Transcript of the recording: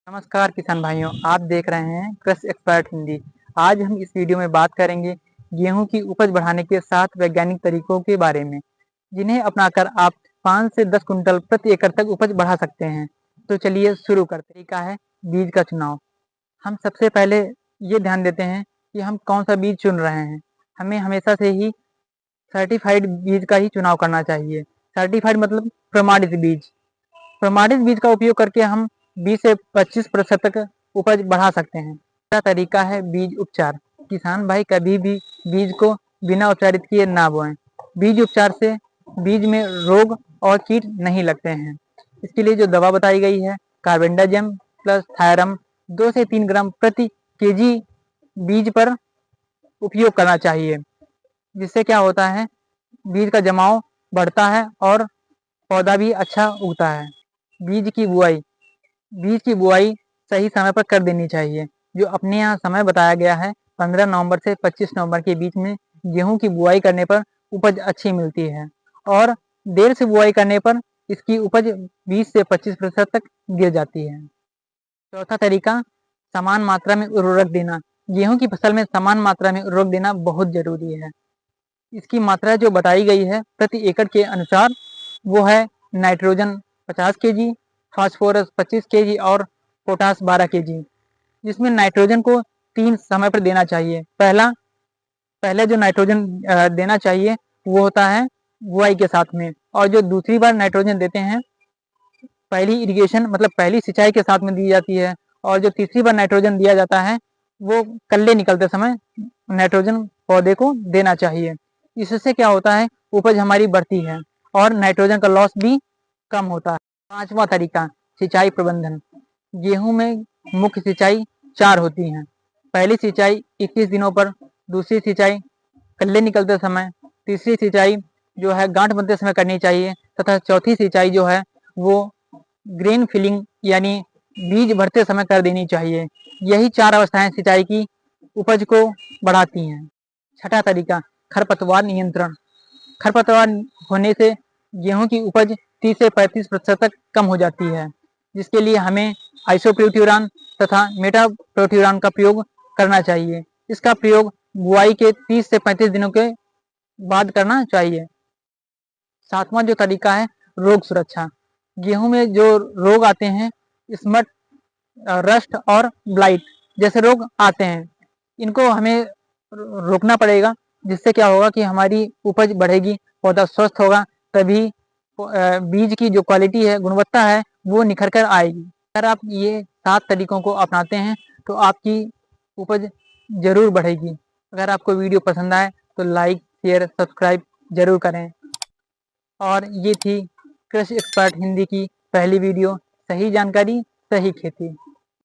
नमस्कार किसान भाइयों, आप देख रहे हैं कृषि एक्सपर्ट हिंदी। आज हम इस वीडियो में बात करेंगे गेहूं की उपज बढ़ाने के 7 वैज्ञानिक तरीकों के बारे में, जिन्हें अपनाकर आप 5 से 10 कुंटल प्रति एकड़ तक उपज बढ़ा सकते हैं। तो चलिए शुरू करते हैं। तरीका है बीज का चुनाव। हम सबसे पहले ये ध्यान देते हैं कि हम कौन सा बीज चुन रहे हैं। हमें हमेशा से ही सर्टिफाइड बीज का ही चुनाव करना चाहिए। सर्टिफाइड मतलब प्रमाणित बीज। प्रमाणित बीज का उपयोग करके हम 20 से 25% तक उपज बढ़ा सकते हैं। दूसरा तरीका है बीज उपचार। किसान भाई कभी भी बीज को बिना उपचारित किए ना बोएं। बीज उपचार से बीज में रोग और कीट नहीं लगते हैं। इसके लिए जो दवा बताई गई है कार्बेंडाजिम प्लस थायरम 2 से 3 ग्राम प्रति केजी बीज पर उपयोग करना चाहिए। जिससे क्या होता है, बीज का जमाव बढ़ता है और पौधा भी अच्छा उगता है। बीज की बुआई। बीज की बुआई सही समय पर कर देनी चाहिए। जो अपने यहाँ समय बताया गया है 15 नवंबर से 25 नवंबर के बीच में गेहूं की बुआई करने पर उपज अच्छी मिलती है और देर से बुआई करने पर इसकी उपज 20 से 25% तक गिर जाती है। चौथा तरीका समान मात्रा में उर्वरक देना। गेहूं की फसल में समान मात्रा में उर्वरक देना बहुत जरूरी है। इसकी मात्रा जो बताई गई है प्रति एकड़ के अनुसार वो है नाइट्रोजन 50 केजी, फास्फोरस 25 केजी और पोटास 12 केजी। जिसमें नाइट्रोजन को 3 समय पर देना चाहिए। पहले जो नाइट्रोजन देना चाहिए वो होता है बुआई के साथ में, और जो दूसरी बार नाइट्रोजन देते हैं पहली इरिगेशन मतलब पहली सिंचाई के साथ में दी जाती है, और जो तीसरी बार नाइट्रोजन दिया जाता है वो कल्ले निकलते समय नाइट्रोजन पौधे को देना चाहिए। इससे क्या होता है, उपज हमारी बढ़ती है और नाइट्रोजन का लॉस भी कम होता है। पांचवा तरीका सिंचाई प्रबंधन। गेहूं में मुख्य सिंचाई 4 होती हैं। पहली सिंचाई 21 दिनों पर, दूसरी सिंचाई कल्ले निकलते समय, तीसरी सिंचाई जो है गांठ बनते समय करनी चाहिए, तथा चौथी सिंचाई जो है वो ग्रेन फिलिंग यानी बीज भरते समय कर देनी चाहिए। यही 4 अवस्थाएं सिंचाई की उपज को बढ़ाती हैं। छठा तरीका खरपतवार नियंत्रण। खरपतवार होने से गेहूं की उपज 30 से 35% तक कम हो जाती है, जिसके लिए हमें आइसोप्रोट्यूरान तथा मेटाप्रोट्यूरान का प्रयोग करना चाहिए। इसका प्रयोग बुआई के 30 से 35 दिनों के बाद करना चाहिए। सातवां जो तरीका है रोग सुरक्षा। गेहूं में जो रोग आते हैं स्मट, रस्ट और ब्लाइट जैसे रोग आते हैं, इनको हमें रोकना पड़ेगा। जिससे क्या होगा कि हमारी उपज बढ़ेगी, पौधा स्वस्थ होगा, तभी बीज की जो क्वालिटी है, गुणवत्ता है, वो निखर कर आएगी। अगर आप ये 7 तरीकों को अपनाते हैं तो आपकी उपज जरूर बढ़ेगी। अगर आपको वीडियो पसंद आए तो लाइक शेयर सब्सक्राइब जरूर करें। और ये थी कृषि एक्सपर्ट हिंदी की पहली वीडियो। सही जानकारी सही खेती।